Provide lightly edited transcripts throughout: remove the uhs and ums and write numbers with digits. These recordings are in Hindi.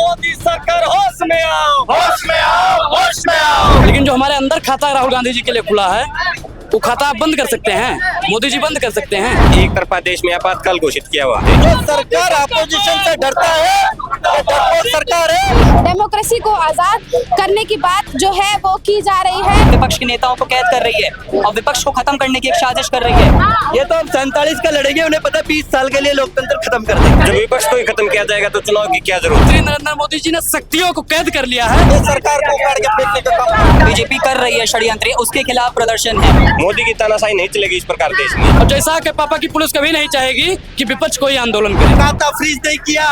मोदी सरकार होश में आओ, होश में आओ, होश में आओ। लेकिन जो हमारे अंदर खाता राहुल गांधी जी के लिए खुला है वो खाता आप बंद कर सकते हैं, मोदी जी बंद कर सकते हैं। एक तरफा देश में आपातकाल घोषित किया हुआ है। जो सरकार अपोजिशन से डरता है वो डरपोक सरकार है। डेमोक्रेसी को आजाद करने की बात जो है वो की जा रही है। विपक्ष के नेताओं को कैद कर रही है और विपक्ष को खत्म करने की एक साजिश कर रही है। ये तो हम 47 का लड़ेंगे, उन्हें पता 20 साल के लिए लोकतंत्र खत्म कर देंगे। जब विपक्ष को ही खत्म किया जाएगा तो चुनाव की क्या जरूरत है? श्री नरेंद्र मोदी जी ने शक्तियों को कैद कर लिया है। ये सरकार को उखाड़ के फेंकने का काम। बीजेपी कर रही है षड्यंत्र, उसके खिलाफ प्रदर्शन है। मोदी की तानाशाही नहीं चलेगी इस प्रकार देश में। और जैसा कि पापा की पुलिस कभी नहीं चाहेगी कि विपक्ष कोई आंदोलन करे। खाता फ्रीज नहीं किया,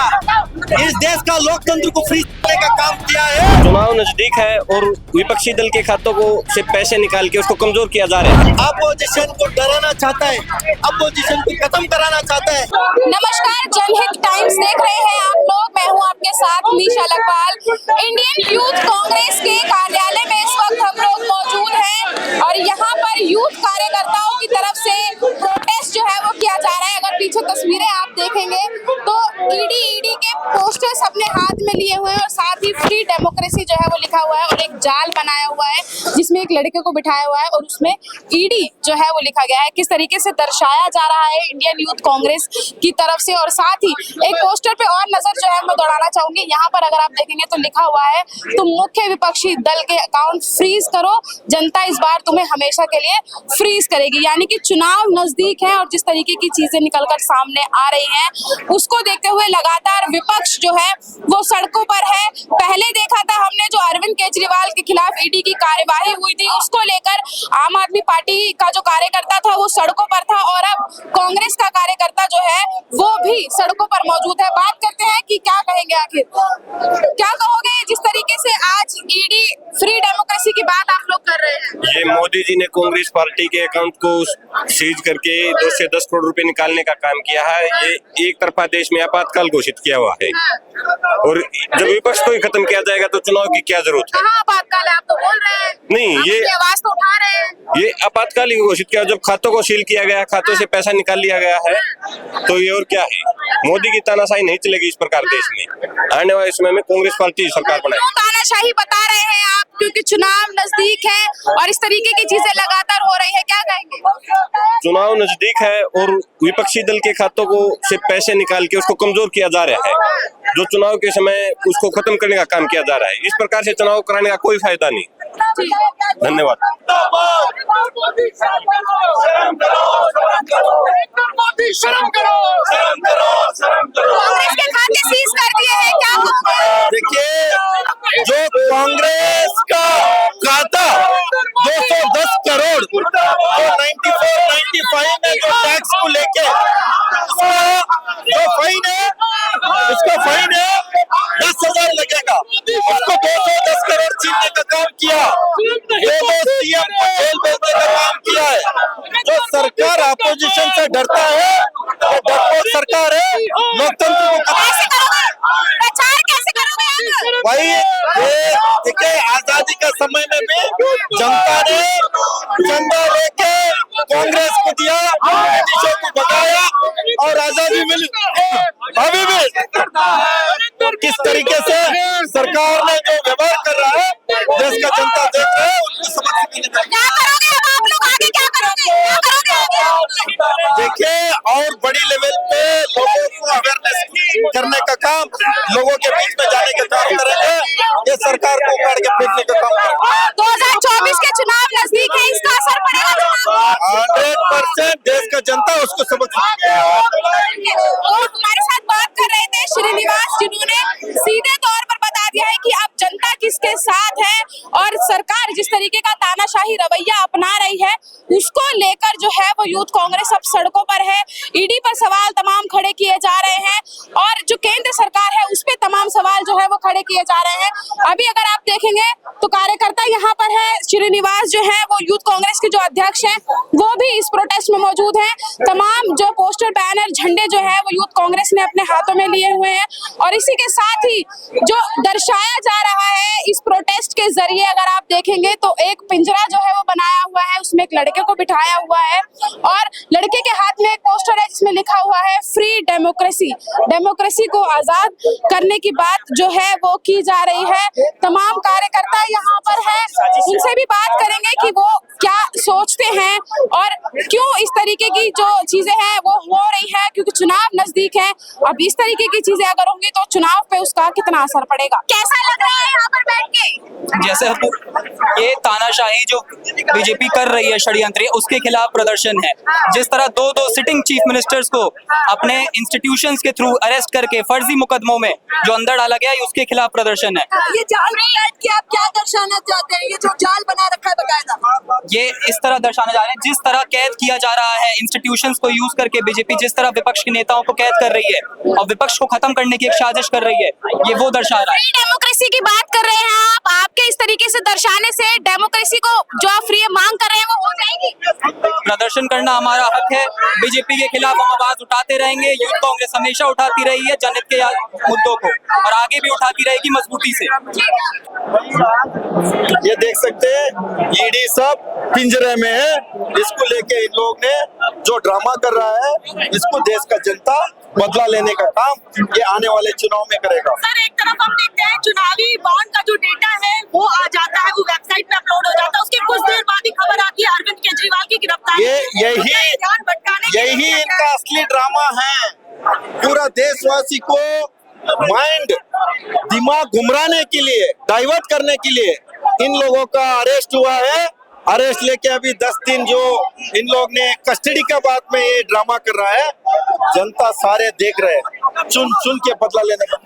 इस देश का लोकतंत्र को फ्रीज करने का काम किया है। चुनाव नजदीक है और विपक्षी दल के खातों को से पैसे निकाल के उसको कमजोर किया जा रहा है। अपोजिशन को डराना चाहता है, अपोजिशन को खत्म कराना चाहता है। नमस्कार, जनहित टाइम्स देख रहे हैं आप लोग। मैं हूं आपके साथ निशा लखवाल। इंडियन यूथ कांग्रेस के कार्यालय में इस वक्त हम लोग मौजूद हैं और यहाँ पर यूथ कार्यकर्ताओं की तरफ से प्रोटेस्ट जो है वो किया जा रहा है। अगर पीछे तस्वीरें आप देखेंगे तो ईडी के पोस्टर्स अपने हाथ में लिए हुए हैं और साथ ही फ्री डेमोक्रेसी जो है वो लिखा हुआ है और एक जाल बनाया हुआ है जिसमें एक लड़के को बिठाया हुआ है और उसमें ईडी जो है वो लिखा गया है। किस तरीके से दर्शाया जा रहा है इंडियन यूथ कांग्रेस की तरफ से। और साथ ही एक पोस्टर पे और नजर जो है मैं दौड़ाना चाहूंगी। यहाँ पर अगर आप देखेंगे तो लिखा हुआ है, तुम मुख्य विपक्षी दल के अकाउंट फ्रीज करो, जनता इस बार तुम्हें हमेशा के लिए फ्रीज करेगी। यानी कि चुनाव नजदीक है और जिस तरीके की चीजें निकलकर सामने आ रही हैं उसको देखते हुए लगातार विपक्ष जो है वो सड़कों पर है। पहले देखा था हमने जो अरविंद केजरीवाल के खिलाफ ईडी की कार्यवाही हुई थी, उसको लेकर आम आदमी पार्टी का जो कार्यकर्ता था वो सड़कों पर था और अब कांग्रेस का कार्यकर्ता जो है वो भी सड़कों पर मौजूद है। बात करते हैं कि क्या कहेंगे, आखिर क्या कहोगे जिस तरीके से आज ईडी फ्री डेमोक्रेसी की बात आप लोग कर रहे हैं। ये मोदी जी ने कांग्रेस पार्टी के अकाउंट को सीज करके 2 से 10 करोड़ रुपए निकालने का काम किया है। ये एक तरफा देश में आपातकाल घोषित किया हुआ है और जब विपक्ष को ही खत्म किया जाएगा तो चुनाव की क्या जरूरत है? कहाँ आपातकाल है, आप तो बोल रहे हैं। नहीं, आप ये अपनी आवाज तो उठा रहे हैं। ये आपातकाल ही घोषित किया। जब खातों को सील किया गया, खातों से पैसा निकाल लिया गया है तो ये और क्या है? मोदी की तानाशाही नहीं चलेगी इस प्रकार देश में। आने वाले समय में कांग्रेस पार्टी सरकार बनाएगी। क्यों तानाशाही बता रहे हैं आप? क्योंकि चुनाव नजदीक है और इस तरीके की चीजें लगातार हो रही है, क्या कहेंगे? चुनाव नजदीक है और विपक्षी दल के खातों को से पैसे निकाल के उसको कमजोर किया जा रहा है। जो चुनाव के समय उसको खत्म करने का काम किया जा रहा है। इस प्रकार से चुनाव कराने का कोई फायदा नहीं। धन्यवाद। कांग्रेस के खाते सीज कर दिए हैं, क्या कहोगे? देखिए, जो कांग्रेस का खाता 210 करोड़ जो 94-95 में जो टैक्स को लेके उसका फाइन है 10,000 लगेगा। उसको 210 करोड़ छीनने का काम किया। ये सीएम को जेल भेजने का काम किया है। जो सरकार अपोजिशन से डरता है वो डरपोक सरकार है। लोकतंत्र को कैसे करोगे? प्रचार कैसे करोगे आप? भाई ये देखिए, आजादी का समय में भी जनता ने चंदा लेके कांग्रेस को दिया, ब्रिटिशों को भगाया और आजादी मिली। अभी भी किस तरीके से सरकार ने जो व्यवहार कर रहा है देश का जनता देख रहा है, उनको समझ में नहीं क्या करोगे अब आप लोग आगे? क्या करोगे? क्या करोगे आगे? देखिए, और बड़ी लेवल पे लोगों को अवेयरनेस करने का काम, लोगों के बीच में जाने का काम करेंगे। ये सरकार को उखाड़ के फेंकने का काम करेंगे। 2024 के चुनाव नजदीक है, इसका असर पड़ेगा चुनाव? 100% देश का जनता उसको समझ और हमारे साथ बात कर रहे थे श्रीनिवास, जिन्होंने सीधे तौर पर बता दिया है कि अब जनता किसके साथ है और सरकार जिस तरीके का तानाशाही रवैया अपना रही है उसको लेकर जो है वो यूथ कांग्रेस अब सड़कों पर है। ईडी पर सवाल तमाम खड़े किए जा रहे हैं और जो केंद्र सरकार है उस पे तमाम सवाल जो है वो खड़े किए जा रहे हैं। अभी अगर आप देखेंगे तो कार्यकर्ता यहाँ पर है, श्रीनिवास जो है वो यूथ कांग्रेस के जो अध्यक्ष हैं वो भी इस प्रोटेस्ट में मौजूद हैं। तमाम जो पोस्टर, बैनर, झंडे जो है वो यूथ कांग्रेस ने अपने हाथों में लिए हुए हैं और इसी के साथ ही जो दर्शाया जा रहा है इस प्रोटेस्ट के जरिए, अगर आप देखेंगे तो एक पिंजरा जो है वो बनाया हुआ है, उसमें एक लड़के को बिठाया हुआ है और लड़के के हाथ में एक पोस्टर है जिसमें लिखा हुआ है फ्री डेमोक्रेसी। डेमोक्रेसी को आजाद करने की बात जो है वो की जा रही है। तमाम कार्यकर्ता यहाँ पर है, उनसे भी बात करेंगे कि वो क्या सोचते हैं और क्यों इस तरीके की जो चीजें हैं वो हो रही है, क्योंकि चुनाव नजदीक है। अब इस तरीके की चीजें अगर होंगी तो चुनाव पे उसका कितना असर पड़ेगा। कैसा लग रहा है यहाँ पर बैठ के? जैसे ये तानाशाही जो बीजेपी कर रही है षड्यंत्र, उसके खिलाफ प्रदर्शन है। जिस तरह दो सिटिंग चीफ मिनिस्टर्स को अपने इंस्टीट्यूशंस के थ्रू अरेस्ट करके फर्जी मुकदमों में जो अंदर डाला गया है, उसके खिलाफ प्रदर्शन है। ये जाल बैठ के आप क्या दर्शाना चाहते हैं? ये जो जाल बना रखा है बकायदा, ये इस तरह दर्शाने जा रहे हैं जिस तरह कैद किया जा रहा है इंस्टीट्यूशंस को यूज करके बीजेपी जिस तरह विपक्ष के नेताओं को कैद कर रही है और विपक्ष को खत्म करने की एक साजिश कर रही है, ये वो दर्शा रहा है। फ्री डेमोक्रेसी की बात कर रहे हैं आप, आपके इस तरीके से दर्शाने से डेमोक्रेसी को जो आप फ्री मांग कर रहे हैं वो हो जाएगी? प्रदर्शन करना हमारा हक है, बीजेपी के खिलाफ हम आवाज उठाते रहेंगे। यूथ कांग्रेस हमेशा उठाती रही है जनहित के मुद्दों को और आगे भी उठाती रहेगी मजबूती से। ये देख सकते हैं ईडी सब पिंजरे में है, इसको लेके इन लोग ने जो ड्रामा कर रहा है, इसको देश का जनता बदला लेने का काम ये आने वाले चुनाव में करेगा। सर एक तरफ हम देखते हैं चुनावी बॉन्ड का जो डेटा है वो आ जाता है, वो वेबसाइट पे अपलोड हो जाता है, उसके कुछ देर बाद ही खबर आती है अरविंद केजरीवाल की गिरफ्तारी। यही इनका असली ड्रामा है। पूरा देशवासी को माइंड दिमाग घुमराने के लिए, डाइवर्ट करने के लिए इन लोगों का अरेस्ट हुआ है। अरेस्ट लेके अभी 10 दिन जो इन लोग ने कस्टडी का बाद में ये ड्रामा कर रहा है, जनता सारे देख रहे हैं, चुन चुन के बदला लेने का।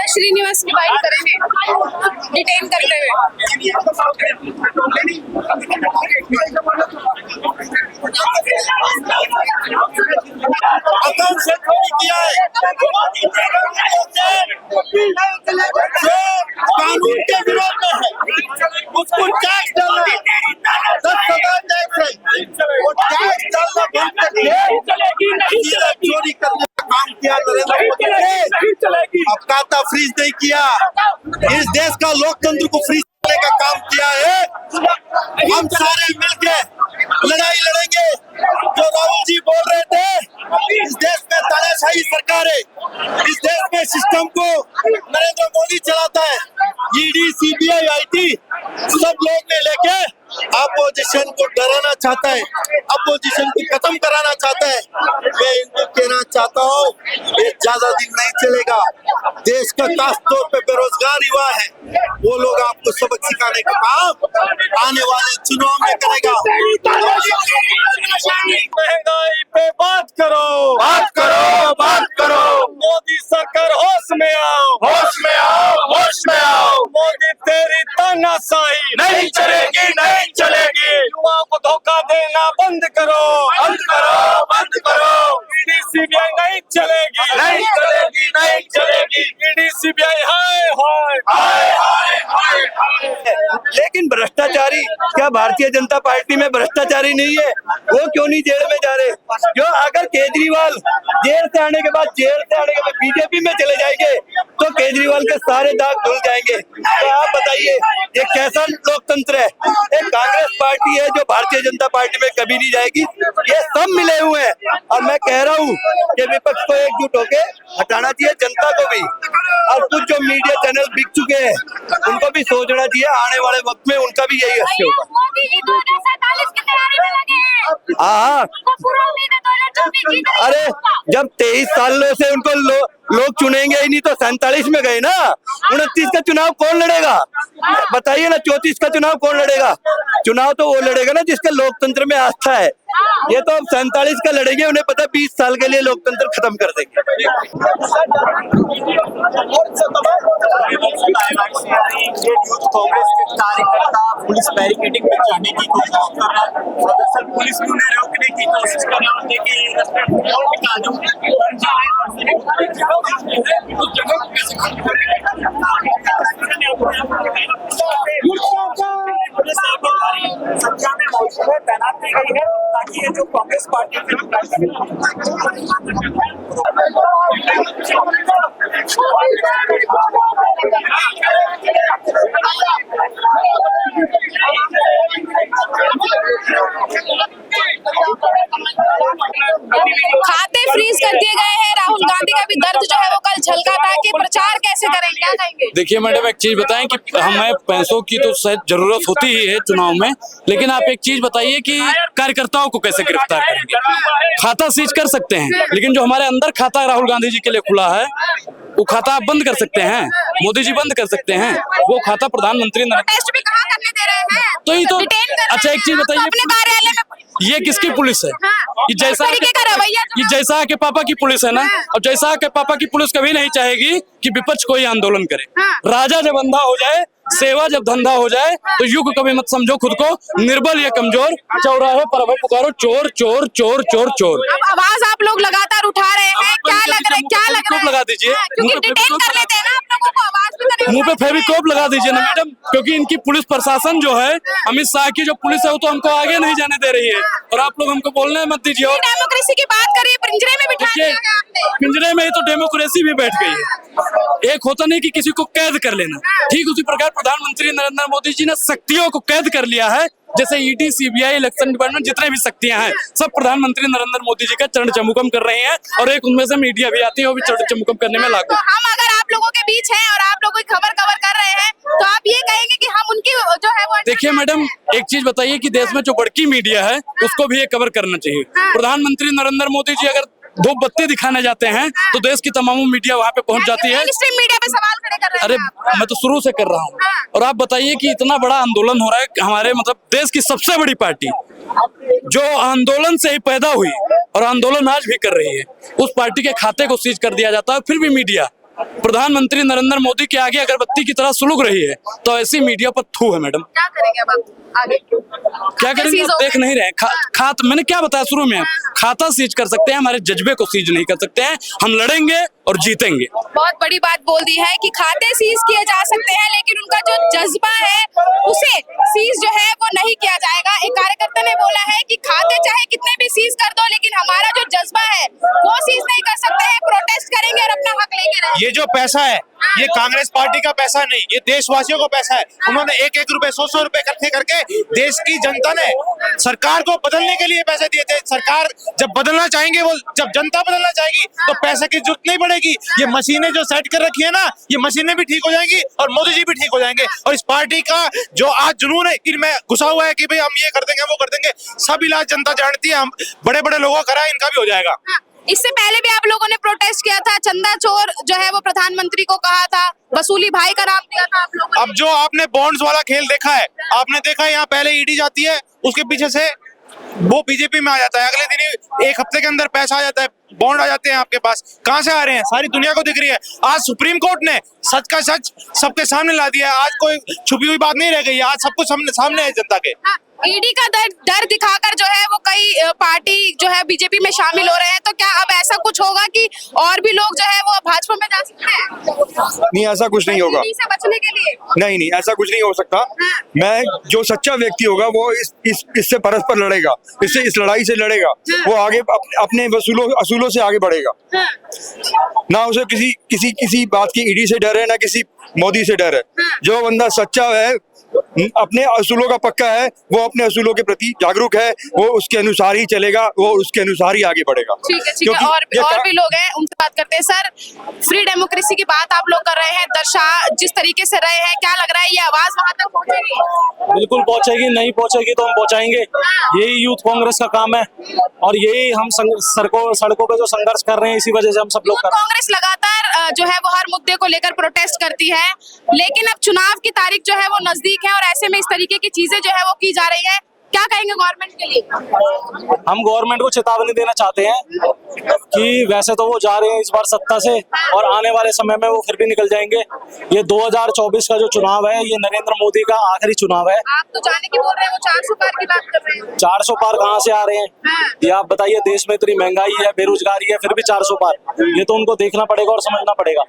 श्रीनिवास की बाइट करेंगे डिटेन करते हुए। से थोड़ी किया है, जो कानून के विरोध में है उसको टैक्स डालना, 10,000 टैक्स है, वो टैक्स डालना बंद करके चोरी करने का काम किया नरेंद्र मोदी ने। अब खाता फ्रीज नहीं किया, इस देश का लोकतंत्र को फ्रीज करने का काम किया है। हम सारे मिलके लड़ाई लड़ेंगे। जो राहुल जी बोल रहे थे, इस देश में तानाशाही सरकार है, इस देश में सिस्टम को नरेंद्र मोदी चलाता है। ईडी, सीबीआई, आईटी सब लोग ने लेके अपोजिशन को डराना चाहता है, अपोजिशन को खत्म कराना चाहता है। मैं इनको कहना चाहता हूँ, ये ज्यादा दिन नहीं चलेगा। देश का खास तौर पे बेरोजगार युवा है, वो लोग आपको सबक सिखाने का काम आने वाले चुनाव में करेगा। महंगाई पे बात करो, बात करो, बात करो। मोदी सरकार होश में आओ, होश में आओ, होश में आओ। मोदी तेरी तानाशाही नहीं चलेगी, नहीं चलेगी। युवाओं को धोखा देना बंद करो, बंद करो, बंद करो। ईडी सीबीआई नहीं चलेगी, नहीं चलेगी, नहीं चलेगी। ईडी सीबीआई हाय हाय हाय हाय हाय हाय। लेकिन भ्रष्टाचारी, क्या भारतीय जनता पार्टी में भ्रष्टाचारी नहीं है? वो क्यों नहीं जेल में जा रहे? क्यों अगर केजरीवाल जेल से आने के बाद बीजेपी में चले जाएंगे तो केजरीवाल के सारे दाग धुल जाएंगे। तो आप बताइए ये कैसा लोकतंत्र है? एक कांग्रेस पार्टी है जो भारतीय जनता पार्टी में कभी नहीं जाएगी। ये सब मिले हुए हैं और मैं कह रहा हूँ कि विपक्ष को एकजुट होके हटाना चाहिए, जनता को भी। और कुछ जो मीडिया चैनल बिक चुके हैं उनको भी सोचना चाहिए, आने वाले वक्त में उनका भी यही हश्र होगा। मोदी जी 2047 की तैयारी में लगे हैं। हाँ, उनको पूरा उम्मीद है 2024 जीतने अरे जब 23 सालों से उनको लोग चुनेंगे ही नहीं तो 47 में गए ना। 29 का चुनाव कौन लड़ेगा बताइए ना? 34 का चुनाव कौन लड़ेगा? चुनाव तो वो लड़ेगा ना जिसके लोकतंत्र में आस्था है। ये तो अब 47 का लड़ेंगे, उन्हें पता 20 साल के लिए लोकतंत्र खत्म कर देंगे। कांग्रेस के कार्यकर्ता पुलिस बैरिकेडिंग पे चढ़ने की कोशिश कर रहा है, दरअसल पुलिस भी उन्हें रोकने की कोशिश कर रहा है। देखिए का जो पर्चा है उस जगह पुलिस भारी संख्या में मौजूद है, तैनात की गई है ताकि ये जो कांग्रेस पार्टी खाते फ्रीज कर दिए गए हैं। राहुल गांधी का भी दर्द जो है वो कल झलका था कि प्रचार कैसे करेंगे, क्या कहेंगे? देखिए मैडम, एक चीज बताएं कि हमें पैसों की तो शायद जरूरत होती ही है चुनाव में, लेकिन आप एक चीज बताइए कि कार्यकर्ताओं को कैसे गिरफ्तार करेंगे? खाता सीज कर सकते हैं, लेकिन जो हमारे अंदर खाता राहुल गांधी जी के लिए खुला है वो खाता आप बंद कर सकते हैं, मोदी जी बंद कर सकते हैं। वो खाता प्रधानमंत्री टेस्ट भी कहाँ करने दे रहे हैं? तो ही तो। डिटेन कर रहे अच्छा एक चीज हैं, बताइए, अपने कार्यालय में ये किसकी पुलिस है? ये जैसा तरीके का रवैया ये जैसा के पापा की पुलिस है ना, और जैसा के पापा की पुलिस कभी नहीं चाहेगी कि विपक्ष कोई आंदोलन करे। राजा जब अंधा हो जाए, सेवा जब धंधा हो जाए, तो युग कभी मत समझो खुद को निर्बल या कमजोर। चौराहे पर अभय पुकारो चोर चोर चोर चोर चोर। अब आवाज आप लोग लगातार उठा रहे हैं, क्या लग रहा है? लगा दीजिए, क्योंकि डिटेन कर लेते हैं ना आप लोगों को, आवाज भी करेंगे। मुंह पे फेविकोप लगा दीजिए ना मैडम, क्योंकि इनकी पुलिस प्रशासन जो है, अमित शाह की जो पुलिस है वो तो हमको आगे नहीं जाने दे रही है, और आप लोग हमको बोलने मत दीजिए। और डेमोक्रेसी की बात करिए, पिंजरे में बिठा दिया गया आपने। पिंजरे में ही तो डेमोक्रेसी भी बैठ गई है। एक होता नहीं कि किसी को कैद कर लेना, ठीक उसी प्रकार प्रधानमंत्री नरेंद्र मोदी जी ने शक्तियों को कैद कर लिया है। जैसे ईडी, सीबीआई, इलेक्शन डिपार्टमेंट, जितने भी शक्तियां हैं, सब प्रधानमंत्री नरेंद्र मोदी जी का चरण चमुकम कर रहे हैं, और एक उनमें से मीडिया भी आती है, वो भी चरण चमुकम करने में लागू। तो हम अगर आप लोगों के बीच हैं और आप लोग कोई खबर कवर कर रहे हैं, तो आप ये कहेंगे कि हम उनकी जो है वो। देखिए मैडम, एक चीज बताइए कि देश में जो बड़की मीडिया है उसको भी ये कवर करना चाहिए। प्रधानमंत्री नरेंद्र मोदी जी अगर धूप बत्ती दिखाने जाते हैं तो देश की तमाम मीडिया वहाँ पे पहुंच जाती है। मीडिया पे सवाल खड़े कर रहे हैं अरे आप। मैं तो शुरू से कर रहा हूँ, और आप बताइए कि इतना बड़ा आंदोलन हो रहा है, हमारे मतलब देश की सबसे बड़ी पार्टी जो आंदोलन से ही पैदा हुई और आंदोलन आज भी कर रही है, उस पार्टी के खाते को सीज कर दिया जाता है, फिर भी मीडिया प्रधानमंत्री नरेंद्र मोदी के आगे अगरबत्ती की तरह सुलग रही है। तो ऐसी मीडिया पर थू है मैडम। क्या करेंगे अब आप आगे? क्या करेंगे आप देख नहीं रहे। मैंने क्या बताया शुरू में, खाता सीज कर सकते हैं, हमारे जज्बे को सीज नहीं कर सकते हैं। हम लड़ेंगे और जीतेंगे। बहुत बड़ी बात बोल दी है कि खाते सीज किए जा सकते हैं, लेकिन उनका जो जज्बा है उसे सीज जो है वो नहीं किया जाएगा। एक कार्यकर्ता ने बोला है कि खाते चाहे कितने भी सीज कर दो, लेकिन हमारा जो जज्बा है वो सीज नहीं कर सकते हैं। प्रोटेस्ट करेंगे और अपना हक लेंगे रहेंगे। ये जो पैसा है ये कांग्रेस पार्टी का पैसा नहीं, ये देशवासियों का पैसा है। उन्होंने एक एक रुपए 100 रुपए इकट्ठे करके देश की जनता ने सरकार को बदलने के लिए पैसे दिए थे। सरकार जब बदलना चाहेंगे, वो जब जनता बदलना चाहेगी तो पैसे की जरूरत नहीं पड़ेगी। ये मशीनें जो सेट कर रखी है ना, ये मशीनें भी ठीक हो जाएंगी और मोदी जी भी ठीक हो जाएंगे। और इस पार्टी का जो आज जुनून है इनमें घुसा हुआ है कि भाई हम ये कर देंगे वो कर देंगे, सब इलाज जनता जानती है। हम बड़े बड़े लोगों का करा, इनका भी हो जाएगा। इससे पहले भी आप लोगों ने प्रोटेस्ट किया था, चंदा चोर जो है वो प्रधानमंत्री को कहा था, वसूली भाई का नाम दिया था आप लोगों ने। अब जो आपने बॉन्ड्स वाला खेल देखा है, आपने देखा है यहाँ पहले ईडी जाती है, उसके पीछे से वो बीजेपी में आ जाता है, अगले दिन ही 1 हफ्ते के अंदर पैसा आ जाता है, बॉन्ड आ जाते हैं आपके पास। कहाँ से आ रहे हैं? सारी दुनिया को दिख रही है। आज सुप्रीम कोर्ट ने सच का सच सबके सामने ला दिया है। आज कोई छुपी हुई बात नहीं रह गई, आज सब कुछ सामने है जनता के। ईडी का डर दिखाकर जो है वो कई पार्टी जो है बीजेपी में शामिल हो रहे हैं, तो क्या अब ऐसा कुछ होगा कि और भी लोग जो है वो भाजपा में जा सकते हैं? नहीं, ऐसा कुछ नहीं होगा। ईडी से बचने के लिए नहीं, ऐसा कुछ नहीं हो सकता। मैं जो सच्चा व्यक्ति होगा वो इससे परस्पर लड़ेगा, इससे इस लड़ाई से लड़ेगा, वो आगे अपने असूलों से आगे बढ़ेगा। ना उसे किसी बात की ईडी से डर है, ना किसी मोदी से डर है। जो बंदा सच्चा है, अपने असूलों का पक्का है, वो अपने असूलों के प्रति जागरूक है, वो उसके अनुसार ही चलेगा, वो उसके अनुसार ही आगे बढ़ेगा। ठीक है। और भी लोग हैं, उनसे बात करते हैं। सर, फ्री डेमोक्रेसी की बात आप लोग कर रहे हैं, जिस तरीके से रहे हैं, क्या लग रहा है ये आवाज वहां तक पहुंचेगी? बिल्कुल पहुंचेगी, नहीं पहुंचेगी तो हम पहुंचाएंगे। यही यूथ कांग्रेस का काम है और यही हम सड़कों पे जो संघर्ष कर रहे हैं, इसी वजह से हम सब लोग कर रहे हैं। कांग्रेस लगातार जो है वो हर मुद्दे को लेकर प्रोटेस्ट करती है, लेकिन अब चुनाव की तारीख जो है वो नजदीक है और ऐसे में इस तरीके की चीजें जो है वो की जा रही है। क्या कहेंगे गवर्नमेंट के लिए? हम गवर्नमेंट को चेतावनी देना चाहते हैं कि वैसे तो वो जा रहे हैं इस बार सत्ता से और आने वाले समय में वो फिर भी निकल जाएंगे। ये 2024 का जो चुनाव है, ये नरेंद्र मोदी का आखिरी चुनाव है। आप तो जाने की बोल रहे हैं, वो 400 पार की बात कर रहे हैं। 400 पार कहाँ से आ रहे हैं? ये आप बताइए, देश में इतनी महंगाई है, बेरोजगारी है, फिर भी 400 पार। ये तो उनको देखना पड़ेगा और समझना पड़ेगा।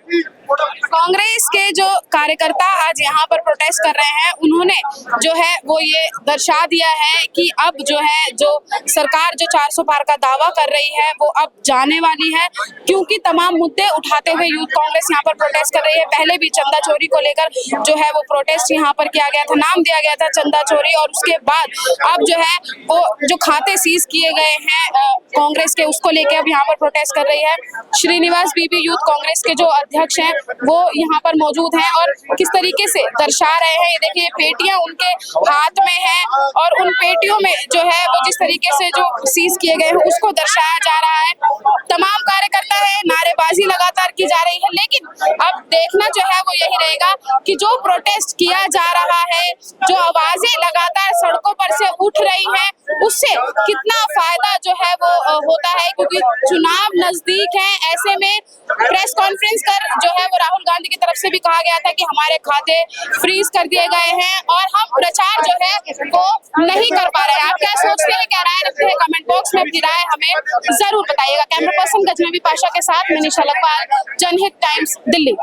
कांग्रेस के जो कार्यकर्ता आज यहाँ पर प्रोटेस्ट कर रहे हैं, उन्होंने जो है वो ये दर्शा दिया है कि अब जो है जो सरकार जो 400 पार का दावा कर रही है वो अब जाने वाली है, क्योंकि तमाम मुद्दे उठाते हुए यूथ कांग्रेस यहाँ पर प्रोटेस्ट कर रही है। पहले भी चंदा चोरी को लेकर जो है वो प्रोटेस्ट यहाँ पर किया गया था, नाम दिया गया था चंदा चोरी, और उसके बाद अब जो है वो जो खाते सीज किए गए हैं कांग्रेस के, उसको लेकर अब यहाँ पर प्रोटेस्ट कर रही है। श्रीनिवास बीबी यूथ कांग्रेस के जो अध्यक्ष हैं वो यहाँ पर मौजूद हैं और किस तरीके से दर्शा रहे हैं। ये देखिए, पेटियां उनके हाथ में है और उन पेटियों में जो है वो जिस तरीके से जो सीज किए गए हैं उसको दर्शाया जा रहा है। तमाम कार्यकर्ता है, नारेबाजी लगातार की जा रही है, लेकिन अब देखना जो है वो यही रहेगा कि जो प्रोटेस्ट किया जा रहा है, जो आवाजें लगातार सड़कों पर से उठ रही हैं, उससे कितना फायदा जो है वो होता है, क्योंकि चुनाव नजदीक है। ऐसे में प्रेस कॉन्फ्रेंस कर जो है वो राहुल गांधी की तरफ से भी कहा गया था कि हमारे खाते फ्रीज कर दिए गए हैं और हम प्रचार जो है वो नहीं कर पा रहे हैं। आप क्या सोचते हैं, क्या राय रखते हैं? कमेंट बॉक्स में अपनी राय हमें जरूर बताइएगा। कैमरा पर्सन गजनबी पाशा के साथ मनीषा लखवाल, जनहित टाइम्स, दिल्ली।